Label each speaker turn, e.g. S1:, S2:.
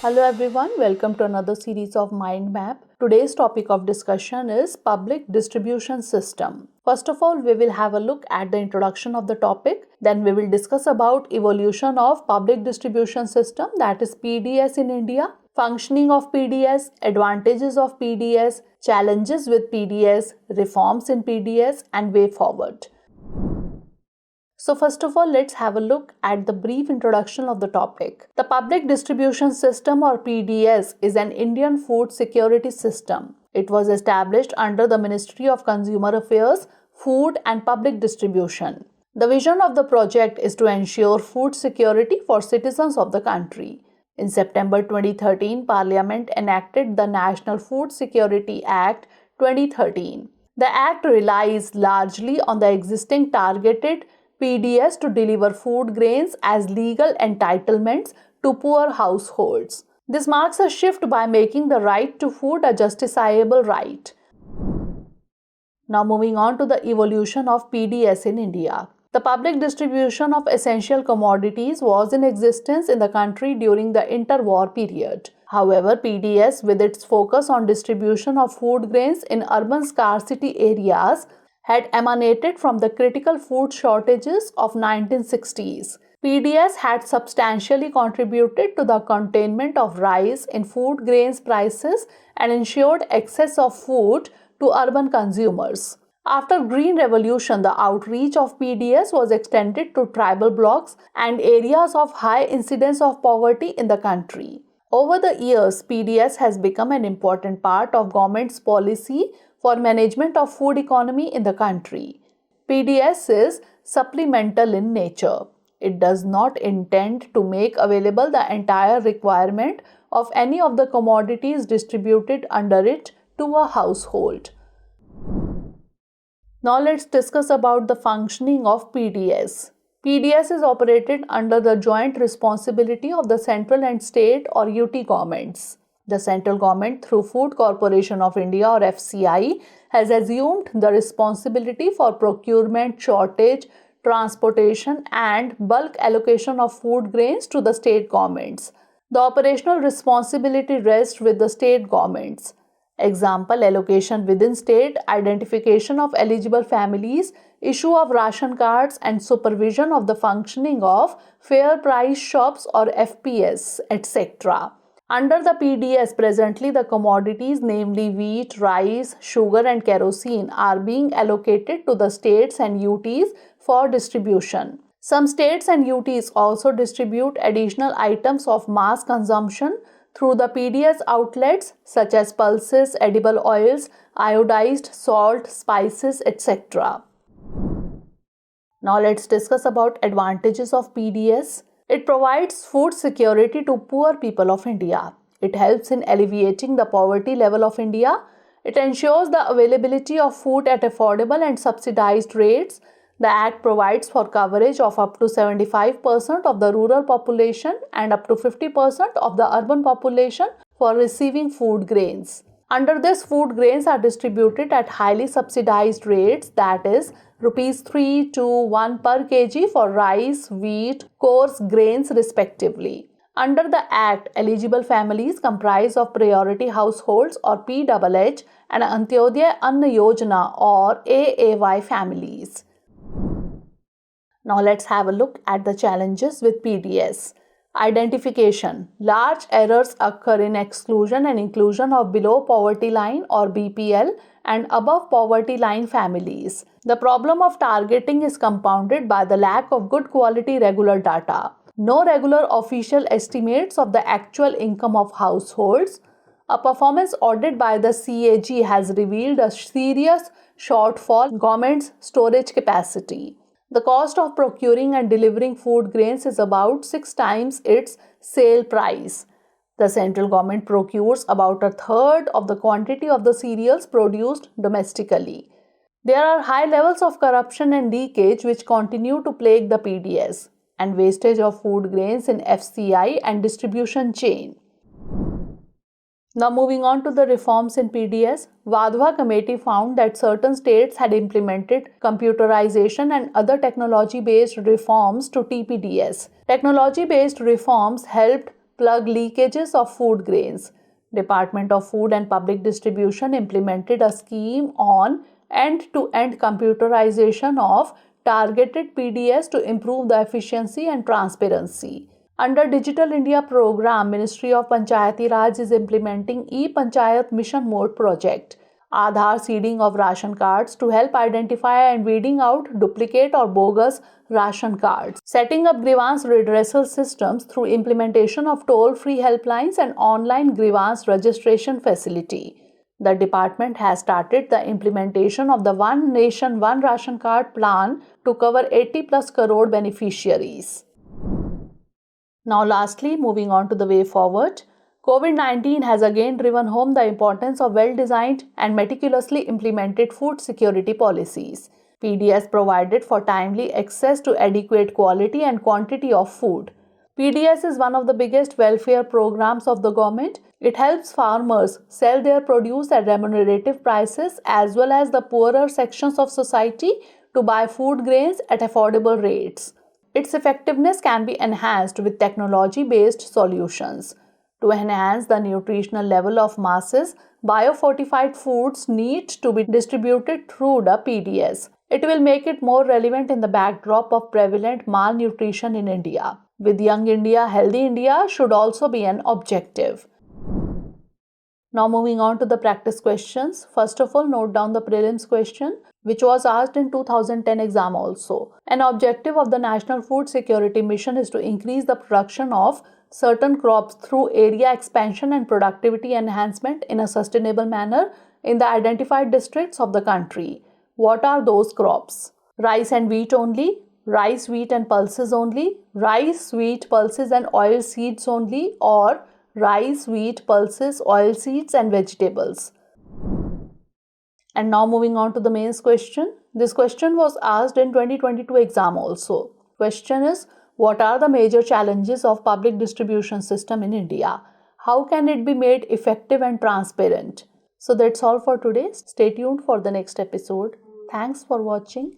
S1: Hello everyone, welcome to another series of Mind Map. Today's topic of discussion is public distribution system. First of all, we will have a look at the introduction of the topic. Then we will discuss about evolution of public distribution system, that is PDS in India, functioning of PDS, advantages of PDS, challenges with PDS, reforms in PDS and way forward. So first of all, let's have a look at the brief introduction of the topic. The Public Distribution System or PDS is an Indian food security system. It was established under the Ministry of Consumer Affairs, Food and Public Distribution. The vision of the project is to ensure food security for citizens of the country. In September 2013, Parliament enacted the National Food Security Act 2013. The Act relies largely on the existing targeted PDS to deliver food grains as legal entitlements to poor households. This marks a shift by making the right to food a justiciable right. Now moving on to the evolution of PDS in India. The public distribution of essential commodities was in existence in the country during the interwar period. However, PDS, with its focus on distribution of food grains in urban scarcity areas, had emanated from the critical food shortages of 1960s. PDS had substantially contributed to the containment of rise in food grains prices and ensured access of food to urban consumers. After Green Revolution, the outreach of PDS was extended to tribal blocks and areas of high incidence of poverty in the country. Over the years, PDS has become an important part of government's policy for management of food economy in the country. PDS is supplemental in nature. It does not intend to make available the entire requirement of any of the commodities distributed under it to a household. Now let's discuss about the functioning of PDS. PDS is operated under the joint responsibility of the central and state or UT governments. The central government, through Food Corporation of India or FCI, has assumed the responsibility for procurement, shortage, transportation and bulk allocation of food grains to the state governments. The operational responsibility rests with the state governments. Example, allocation within state, identification of eligible families, issue of ration cards and supervision of the functioning of fair price shops or FPS, etc. Under the PDS, presently the commodities namely wheat, rice, sugar and kerosene are being allocated to the states and UTs for distribution. Some states and UTs also distribute additional items of mass consumption through the PDS outlets such as pulses, edible oils, iodized salt, spices, etc. Now let's discuss about advantages of PDS. It provides food security to poor people of India. It helps in alleviating the poverty level of India. It ensures the availability of food at affordable and subsidized rates. The Act provides for coverage of up to 75% of the rural population and up to 50% of the urban population for receiving food grains. Under this, food grains are distributed at highly subsidized rates, that is, Rs 3 to 1 per kg for rice, wheat, coarse grains respectively. Under the Act, eligible families comprise of priority households or PHH and Antyodaya Anna Yojana or AAY families. Now let's have a look at the challenges with PDS. Identification. Large errors occur in exclusion and inclusion of below poverty line or BPL and above poverty line families. The problem of targeting is compounded by the lack of good quality regular data. No regular official estimates of the actual income of households. A performance audit by the CAG has revealed a serious shortfall in government's storage capacity. The cost of procuring and delivering food grains is about 6 times its sale price. The central government procures about a third of the quantity of the cereals produced domestically. There are high levels of corruption and leakage which continue to plague the PDS and wastage of food grains in FCI and distribution chain. Now moving on to the reforms in PDS, Vadhva committee found that certain states had implemented computerization and other technology-based reforms to TPDS. Technology-based reforms helped plug leakages of food grains. Department of Food and Public Distribution implemented a scheme on end-to-end computerization of targeted PDS to improve the efficiency and transparency. Under Digital India Programme, Ministry of Panchayati Raj is implementing e-Panchayat Mission Mode project. Aadhaar seeding of ration cards to help identify and weeding out duplicate or bogus ration cards. Setting up grievance redressal systems through implementation of toll-free helplines and online grievance registration facility. The department has started the implementation of the One Nation One Ration Card plan to cover 80 plus crore beneficiaries. Now lastly, moving on to the way forward. COVID-19 has again driven home the importance of well-designed and meticulously implemented food security policies. PDS provided for timely access to adequate quality and quantity of food. PDS is one of the biggest welfare programs of the government. It helps farmers sell their produce at remunerative prices as well as the poorer sections of society to buy food grains at affordable rates. Its effectiveness can be enhanced with technology-based solutions. To enhance the nutritional level of masses, biofortified foods need to be distributed through the PDS. It will make it more relevant in the backdrop of prevalent malnutrition in India. With Young India, Healthy India should also be an objective. Now moving on to the practice questions. First of all, note down the prelims question, which was asked in 2010 exam also. An objective of the National Food Security Mission is to increase the production of certain crops through area expansion and productivity enhancement in a sustainable manner in the identified districts of the country. What are those crops? Rice and wheat only, rice, wheat and pulses only, rice, wheat, pulses and oil seeds only, or rice, wheat, pulses, oil seeds and vegetables. And now moving on to the mains question. This question was asked in 2022 exam also. Question is, what are the major challenges of public distribution system in India? How can it be made effective and transparent? So that's all for today. Stay tuned for the next episode. Thanks for watching.